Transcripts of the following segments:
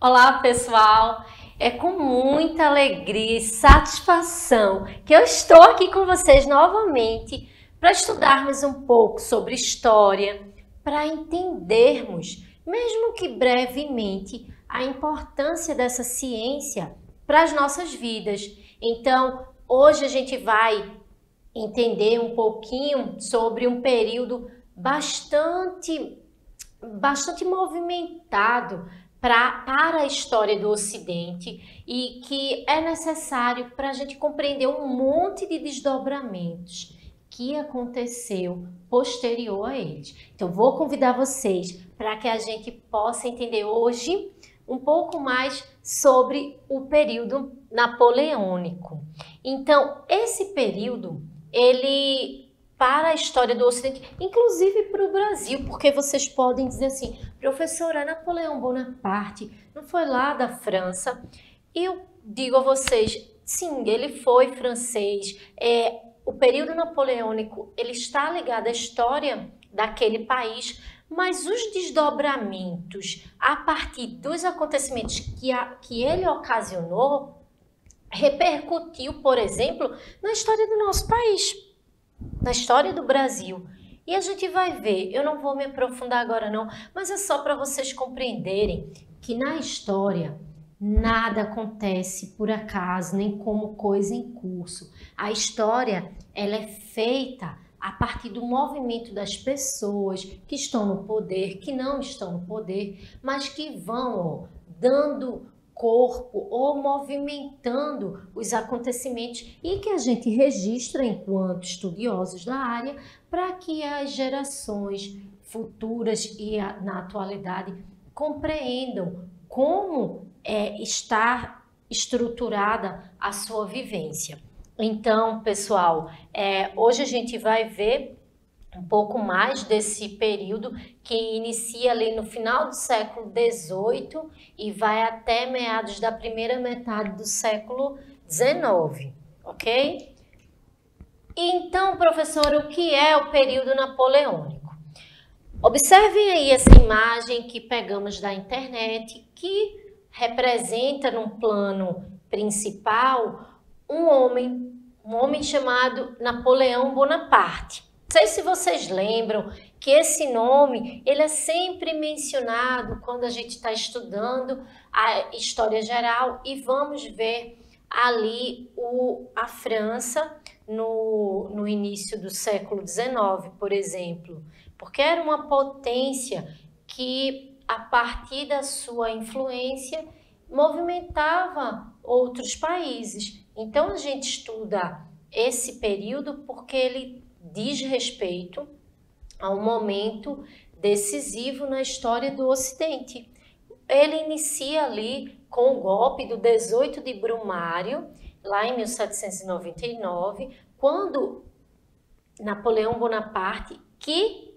Olá, pessoal! É com muita alegria e satisfação que eu estou aqui com vocês novamente para estudarmos um pouco sobre história, para entendermos, mesmo que brevemente, a importância dessa ciência para as nossas vidas. Então, hoje a gente vai entender um pouquinho sobre um período bastante movimentado para a história do Ocidente e que é necessário para a gente compreender um monte de desdobramentos que aconteceu posterior a eles. Então, vou convidar vocês para que a gente possa entender hoje um pouco mais sobre o período napoleônico. Então, esse período, ele para a história do Ocidente, inclusive para o Brasil, porque vocês podem dizer assim, professora, Napoleão Bonaparte não foi lá da França? E eu digo a vocês, sim, ele foi francês. O período napoleônico, ele está ligado à história daquele país, mas os desdobramentos a partir dos acontecimentos que ele ocasionou repercutiu, por exemplo, na história do nosso país, na história do Brasil. E a gente vai ver, eu não vou me aprofundar agora não, mas é só para vocês compreenderem que na história nada acontece por acaso, nem como coisa em curso. A história, ela é feita a partir do movimento das pessoas que estão no poder, que não estão no poder, mas que vão dando corpo ou movimentando os acontecimentos e que a gente registra enquanto estudiosos da área para que as gerações futuras e na atualidade compreendam como está estruturada a sua vivência. Então, pessoal, hoje a gente vai ver um pouco mais desse período que inicia ali no final do século XVIII e vai até meados da primeira metade do século XIX, ok? Então, professor, o que é o período napoleônico? Observem aí essa imagem que pegamos da internet, que representa num plano principal um homem chamado Napoleão Bonaparte. Não sei se vocês lembram que esse nome ele é sempre mencionado quando a gente está estudando a história geral e vamos ver ali a França no início do século XIX, por exemplo, porque era uma potência que, a partir da sua influência, movimentava outros países. Então, a gente estuda esse período porque ele diz respeito a um momento decisivo na história do Ocidente. Ele inicia ali com o golpe do 18 de Brumário, lá em 1799, quando Napoleão Bonaparte, que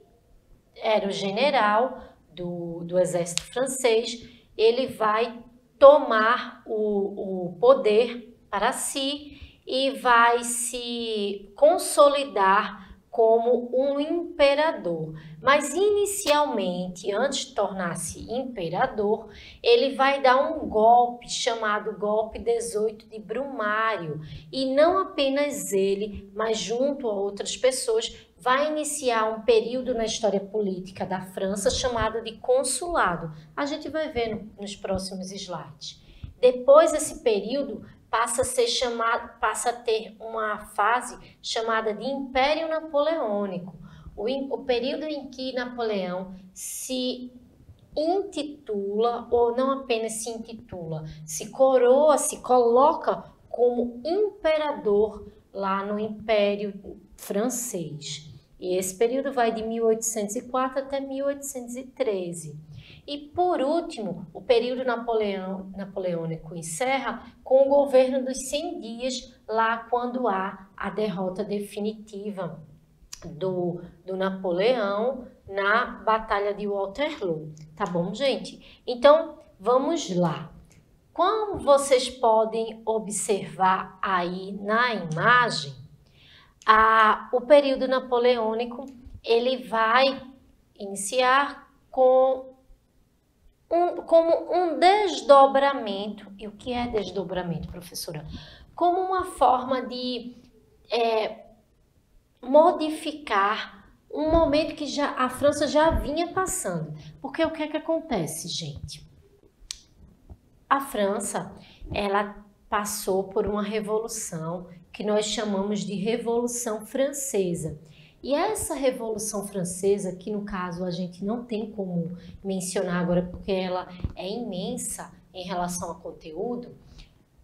era o general do exército francês, ele vai tomar o poder para si e vai se consolidar como um imperador. Mas inicialmente, antes de tornar-se imperador, ele vai dar um golpe chamado golpe 18 de Brumário. E não apenas ele, mas junto a outras pessoas, vai iniciar um período na história política da França chamado de consulado. A gente vai ver nos próximos slides. Depois desse período, passa a ter uma fase chamada de Império Napoleônico, o período em que Napoleão se intitula, ou não apenas se intitula, se coroa, se coloca como imperador lá no Império Francês. E esse período vai de 1804 até 1813. E, por último, o período napoleônico encerra com o governo dos 100 dias, lá quando há a derrota definitiva do Napoleão na Batalha de Waterloo. Tá bom, gente? Então, vamos lá. Como vocês podem observar aí na imagem, o período napoleônico ele vai iniciar com como um desdobramento. E o que é desdobramento, professora? Como uma forma de modificar um momento que a França já vinha passando. Porque o que é que acontece, gente? A França, ela passou por uma revolução que nós chamamos de Revolução Francesa. E essa Revolução Francesa, que no caso a gente não tem como mencionar agora porque ela é imensa em relação ao conteúdo,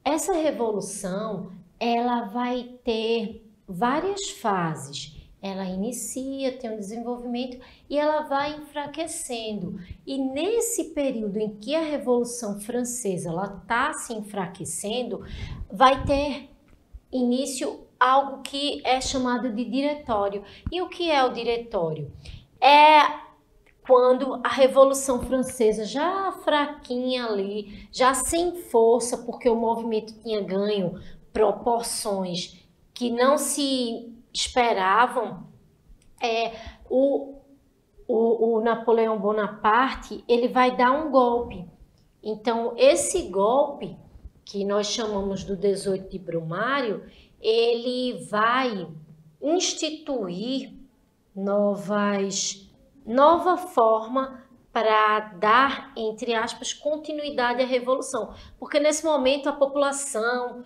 essa revolução, ela vai ter várias fases. Ela inicia, tem um desenvolvimento e ela vai enfraquecendo. E nesse período em que a Revolução Francesa está se enfraquecendo, vai ter início algo que é chamado de diretório. E o que é o diretório? É quando a Revolução Francesa, já fraquinha ali, já sem força, porque o movimento tinha ganho proporções que não se esperavam, o Napoleão Bonaparte, ele vai dar um golpe. Então, esse golpe, que nós chamamos do 18 de Brumário, ele vai instituir nova forma para dar, entre aspas, continuidade à revolução. Porque nesse momento a população,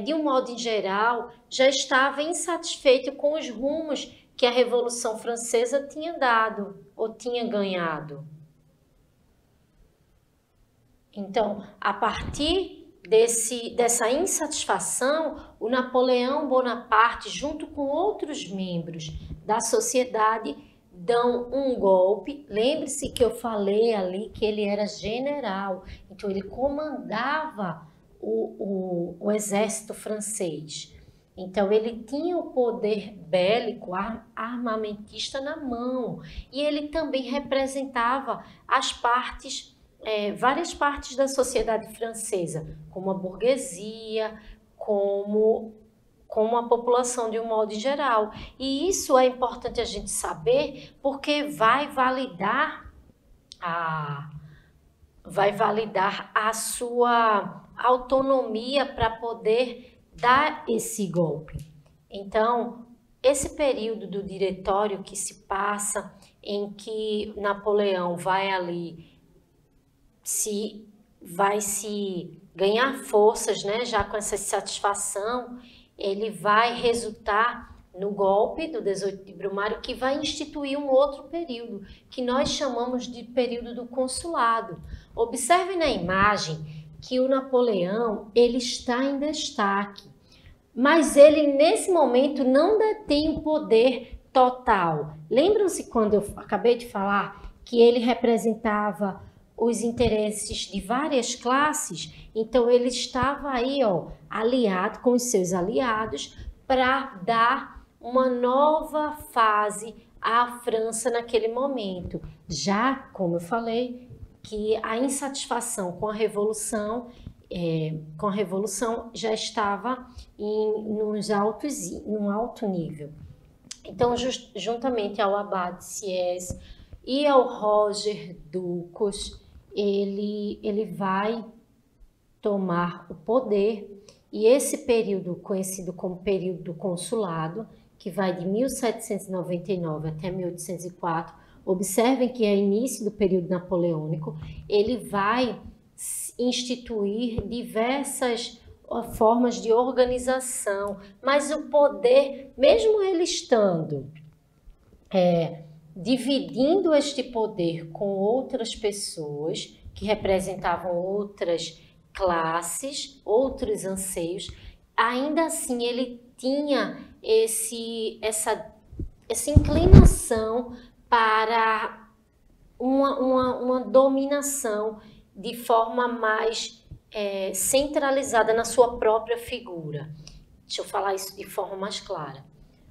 de um modo em geral, já estava insatisfeita com os rumos que a Revolução Francesa tinha dado ou tinha ganhado. Então, a partir dessa insatisfação, o Napoleão Bonaparte, junto com outros membros da sociedade, dão um golpe. Lembre-se que eu falei ali que ele era general, então ele comandava o exército francês. Então ele tinha o poder bélico, armamentista na mão, e ele também representava as partes, várias partes da sociedade francesa, como a burguesia, como a população de um modo geral. E isso é importante a gente saber, porque vai validar a sua autonomia para poder dar esse golpe. Então, esse período do diretório que se passa, em que Napoleão vai ali vai se ganhar forças, né, já com essa satisfação, ele vai resultar no golpe do 18 de Brumário, que vai instituir um outro período, que nós chamamos de período do consulado. Observe na imagem que o Napoleão, ele está em destaque, mas ele nesse momento não detém o poder total. Lembram-se quando eu acabei de falar que ele representava os interesses de várias classes? Então ele estava aí, aliado com os seus aliados para dar uma nova fase à França naquele momento. Já, como eu falei, que a insatisfação com a Revolução já estava num alto nível. Então, juntamente ao Abade Sieyès e ao Roger Ducos, ele vai tomar o poder, e esse período, conhecido como período do consulado, que vai de 1799 até 1804, observem que é início do período napoleônico, ele vai instituir diversas formas de organização, mas o poder, mesmo ele estando dividindo este poder com outras pessoas que representavam outras classes, outros anseios, ainda assim ele tinha essa inclinação para uma dominação de forma mais centralizada na sua própria figura. Deixa eu falar isso de forma mais clara.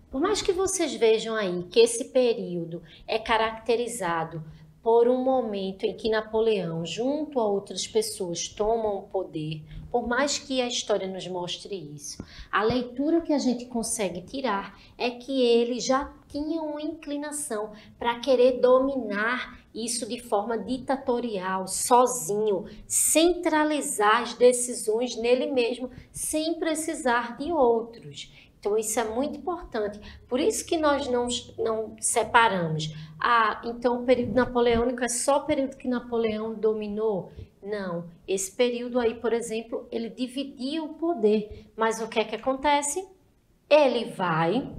Por mais que vocês vejam aí que esse período é caracterizado por um momento em que Napoleão, junto a outras pessoas, tomam o poder, por mais que a história nos mostre isso, a leitura que a gente consegue tirar é que ele já tinha uma inclinação para querer dominar isso de forma ditatorial, sozinho, centralizar as decisões nele mesmo, sem precisar de outros. Então, isso é muito importante. Por isso que nós não separamos. Ah, então o período napoleônico é só o período que Napoleão dominou? Não. Esse período aí, por exemplo, ele dividia o poder. Mas o que é que acontece? Ele vai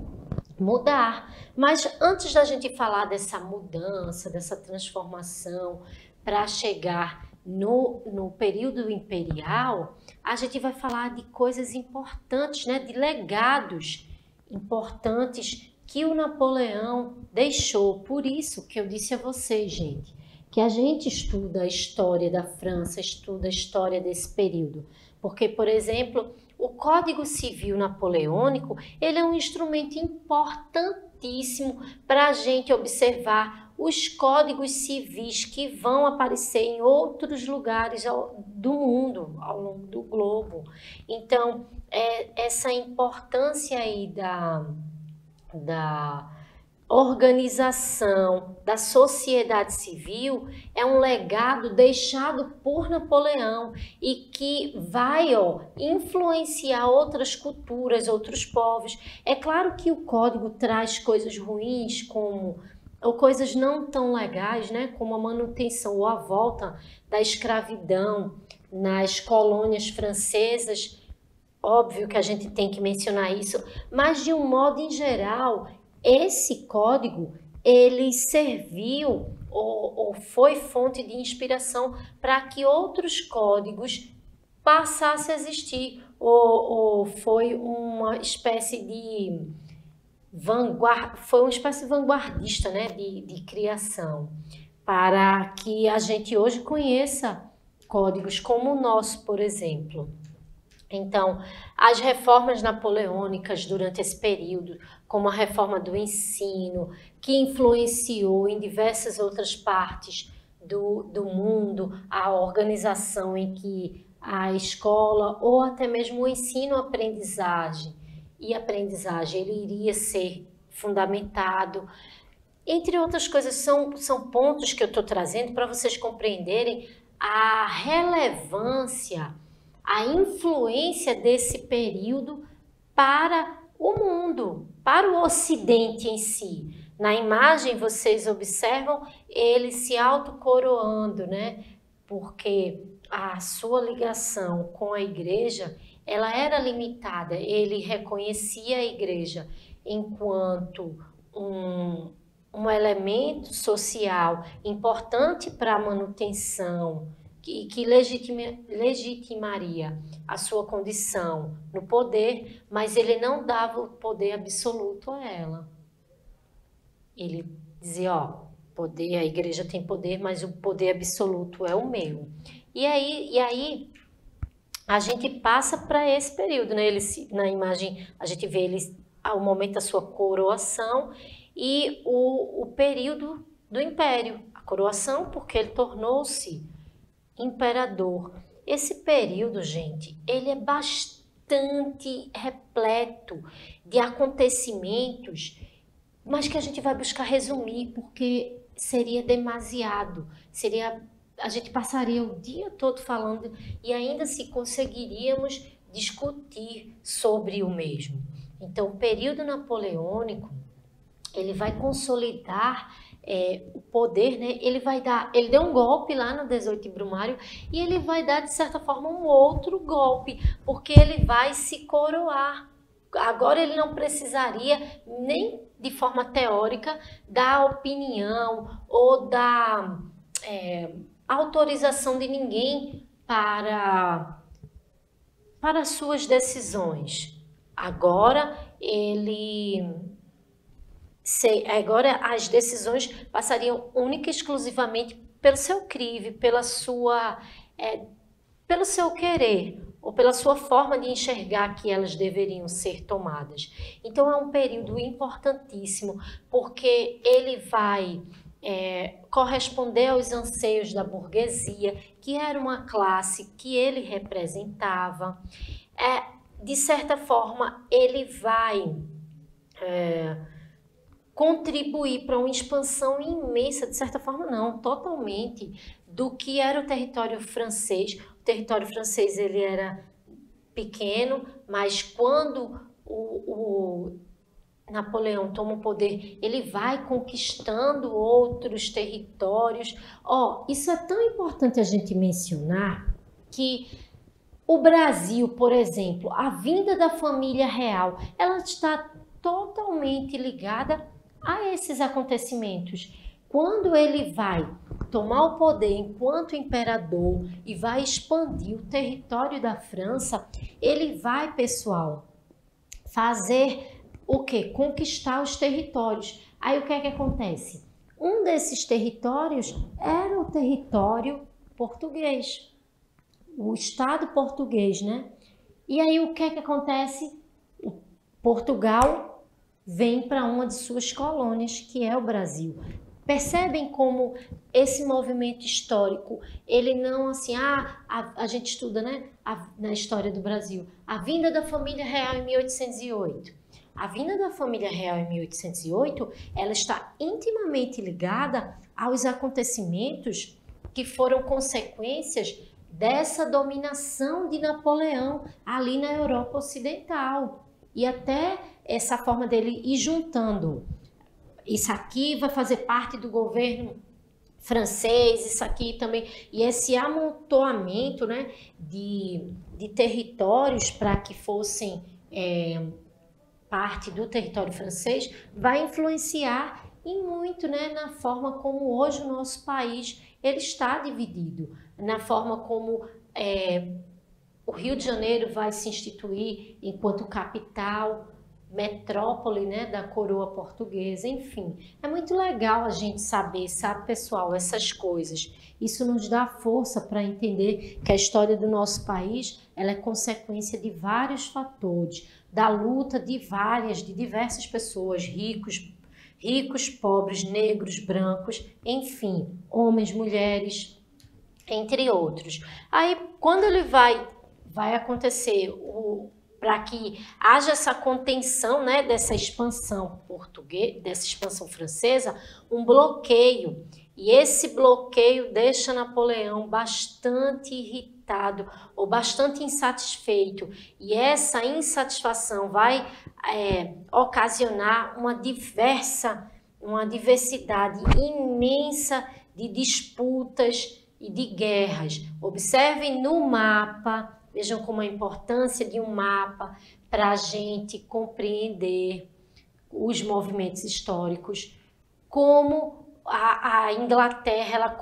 mudar. Mas antes da gente falar dessa mudança, dessa transformação para chegar no período imperial, a gente vai falar de coisas importantes, né? De legados importantes que o Napoleão deixou. Por isso que eu disse a vocês, gente, que a gente estuda a história da França, estuda a história desse período. Porque, por exemplo, o Código Civil Napoleônico, ele é um instrumento importantíssimo para a gente observar os códigos civis que vão aparecer em outros lugares do mundo, ao longo do globo. Então, essa importância aí da organização da sociedade civil é um legado deixado por Napoleão e que vai influenciar outras culturas, outros povos. É claro que o código traz coisas ruins ou coisas não tão legais, né, como a manutenção ou a volta da escravidão nas colônias francesas. Óbvio que a gente tem que mencionar isso, mas de um modo em geral, esse código, ele serviu ou foi fonte de inspiração para que outros códigos passassem a existir, ou foi uma espécie de vanguardista, né, de criação, para que a gente hoje conheça códigos como o nosso, por exemplo. Então, as reformas napoleônicas durante esse período, como a reforma do ensino, que influenciou em diversas outras partes do mundo, a organização em que a escola ou até mesmo o ensino-aprendizagem ele iria ser fundamentado. Entre outras coisas, são pontos que eu estou trazendo para vocês compreenderem a relevância, a influência desse período para o mundo, para o Ocidente em si. Na imagem vocês observam ele se autocoroando, né? Porque a sua ligação com a igreja, ela era limitada. Ele reconhecia a igreja enquanto um elemento social importante para a manutenção, que legitimaria a sua condição no poder, mas ele não dava o poder absoluto a ela. Ele dizia, poder, a igreja tem poder, mas o poder absoluto é o meu. E aí a gente passa para esse período, né? Na imagem a gente vê ele ao momento da sua coroação e o período do império. A coroação porque ele tornou-se imperador. Esse período, gente, ele é bastante repleto de acontecimentos, mas que a gente vai buscar resumir porque seria demasiado, a gente passaria o dia todo falando e ainda se conseguiríamos discutir sobre o mesmo. Então, o período napoleônico, ele vai consolidar o poder, né? Ele deu um golpe lá no 18 de Brumário e ele vai dar, de certa forma, um outro golpe, porque ele vai se coroar. Agora ele não precisaria nem de forma teórica da opinião ou da autorização de ninguém para suas decisões. Agora as decisões passariam única e exclusivamente pelo seu crivo, pelo seu querer ou pela sua forma de enxergar que elas deveriam ser tomadas. Então é um período importantíssimo porque ele vai corresponder aos anseios da burguesia, que era uma classe que ele representava. De certa forma, ele vai contribuir para uma expansão imensa, de certa forma não, totalmente, do que era o território francês. O território francês ele era pequeno, mas quando o Napoleão toma o poder, ele vai conquistando outros territórios. Isso é tão importante a gente mencionar que o Brasil, por exemplo, a vinda da família real, ela está totalmente ligada a esses acontecimentos. Quando ele vai tomar o poder enquanto imperador e vai expandir o território da França, ele vai, pessoal, fazer o quê? Conquistar os territórios. Aí o que é que acontece? Um desses territórios era o território português, o Estado português, né? E aí o que é que acontece? Portugal vem para uma de suas colônias, que é o Brasil. Percebem como esse movimento histórico, ele não assim, a gente estuda, né, na história do Brasil, a vinda da família real em 1808. A vinda da família real em 1808, ela está intimamente ligada aos acontecimentos que foram consequências dessa dominação de Napoleão ali na Europa Ocidental. E até essa forma dele ir juntando. Isso aqui vai fazer parte do governo francês, isso aqui também. E esse amontoamento, né, de territórios para que fossem parte do território francês vai influenciar e muito, né, na forma como hoje o nosso país ele está dividido, na forma como o Rio de Janeiro vai se instituir enquanto capital, metrópole, né, da coroa portuguesa, enfim. É muito legal a gente saber, sabe, pessoal, essas coisas. Isso nos dá força para entender que a história do nosso país ela é consequência de vários fatores, da luta de diversas pessoas, ricos, pobres, negros, brancos, enfim, homens, mulheres, entre outros. Aí, quando ele vai acontecer para que haja essa contenção, né, dessa expansão portuguesa, dessa expansão francesa, um bloqueio. E esse bloqueio deixa Napoleão bastante irritado ou bastante insatisfeito. E essa insatisfação vai ocasionar uma diversidade imensa de disputas e de guerras. Observem no mapa. Vejam como a importância de um mapa para a gente compreender os movimentos históricos, como a Inglaterra ela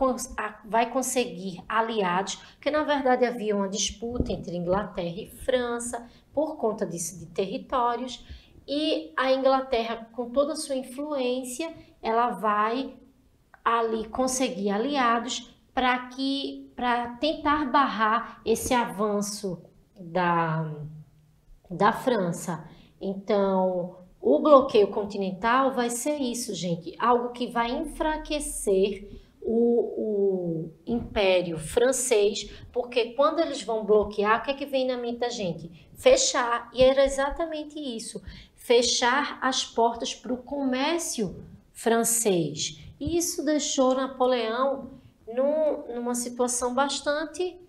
vai conseguir aliados, porque na verdade havia uma disputa entre Inglaterra e França por conta disso de territórios, e a Inglaterra, com toda a sua influência, ela vai ali conseguir aliados para tentar barrar esse avanço da França. Então, o bloqueio continental vai ser isso, gente, algo que vai enfraquecer o Império Francês, porque quando eles vão bloquear, o que é que vem na mente da gente? Fechar, e era exatamente isso, fechar as portas para o comércio francês. E isso deixou Napoleão numa situação bastante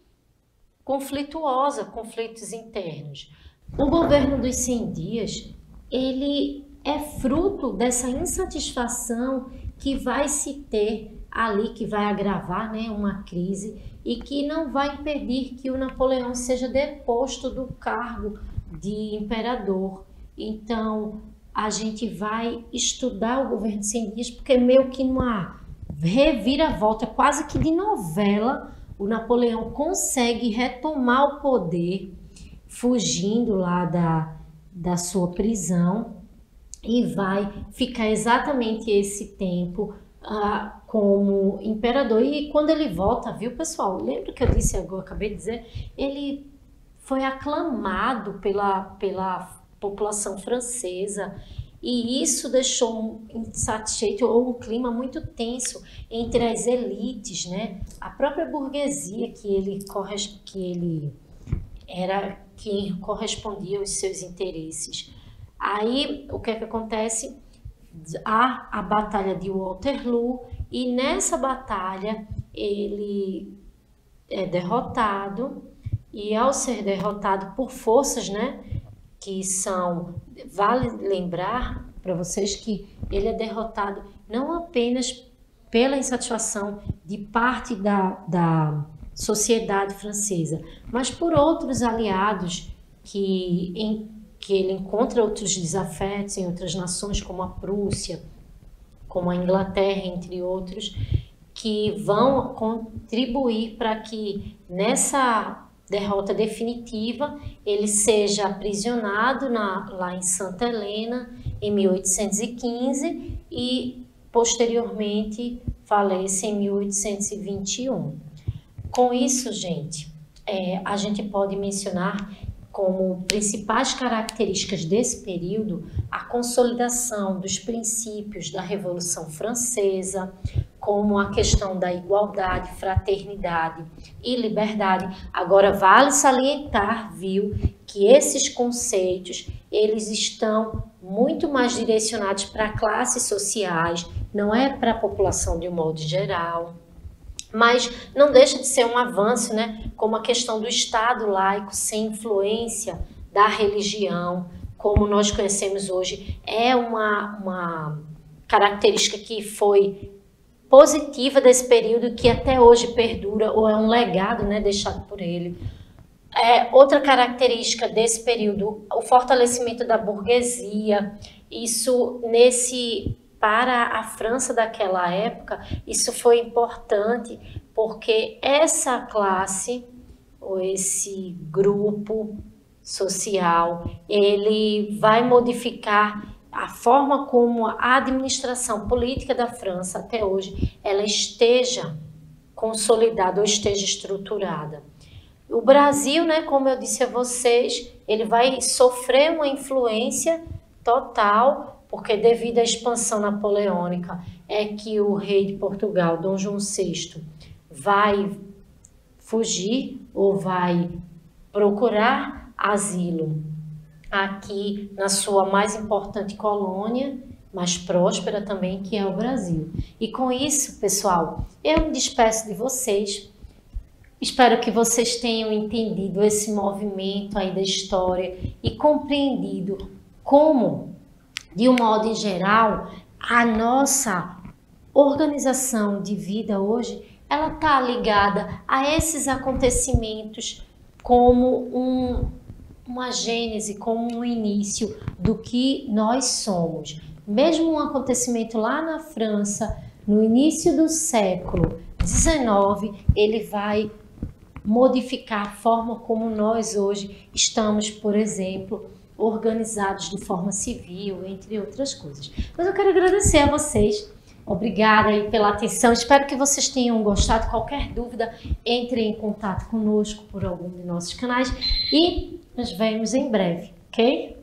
conflituosa, conflitos internos. O governo dos 100 dias, ele é fruto dessa insatisfação que vai se ter ali, que vai agravar, né, uma crise e que não vai impedir que o Napoleão seja deposto do cargo de imperador. Então, a gente vai estudar o governo dos 100 dias porque meio que numa reviravolta, quase que de novela, o Napoleão consegue retomar o poder, fugindo lá da sua prisão, e vai ficar exatamente esse tempo como imperador. E quando ele volta, viu, pessoal? Lembra que eu disse agora, acabei de dizer, ele foi aclamado pela população francesa. E isso deixou insatisfeito ou um clima muito tenso entre as elites, né? A própria burguesia que ele era quem correspondia aos seus interesses. Aí, o que é que acontece? Há a Batalha de Waterloo e nessa batalha ele é derrotado e ao ser derrotado por forças, né, que são, vale lembrar para vocês que ele é derrotado não apenas pela insatisfação de parte da sociedade francesa, mas por outros aliados que ele encontra outros desafetos em outras nações, como a Prússia, como a Inglaterra, entre outros, que vão contribuir para que nessa derrota definitiva ele seja aprisionado lá em Santa Helena em 1815 e posteriormente falece em 1821. Com isso, gente, a gente pode mencionar como principais características desse período a consolidação dos princípios da Revolução Francesa, como a questão da igualdade, fraternidade e liberdade. Agora, vale salientar, viu, que esses conceitos, eles estão muito mais direcionados para classes sociais, não é para a população de um modo geral. Mas não deixa de ser um avanço, né? Como a questão do Estado laico sem influência da religião, como nós conhecemos hoje, é uma característica que foi positiva desse período, que até hoje perdura, ou é um legado, né, deixado por ele. Outra característica desse período, o fortalecimento da burguesia, isso para a França daquela época, isso foi importante porque essa classe, ou esse grupo social, ele vai modificar a forma como a administração política da França até hoje, ela esteja consolidada ou esteja estruturada. O Brasil, né, como eu disse a vocês, ele vai sofrer uma influência total, porque devido à expansão napoleônica é que o rei de Portugal, Dom João VI, vai fugir ou vai procurar asilo aqui na sua mais importante colônia, mais próspera também, que é o Brasil. E com isso, pessoal, eu me despeço de vocês. Espero que vocês tenham entendido esse movimento aí da história e compreendido como, de um modo geral, a nossa organização de vida hoje, ela está ligada a esses acontecimentos como uma gênese, como um início do que nós somos. Mesmo um acontecimento lá na França, no início do século XIX, ele vai modificar a forma como nós hoje estamos, por exemplo, organizados de forma civil, entre outras coisas. Mas eu quero agradecer a vocês. Obrigada aí pela atenção. Espero que vocês tenham gostado. Qualquer dúvida, entre em contato conosco por algum de nossos canais e nos vemos em breve, ok?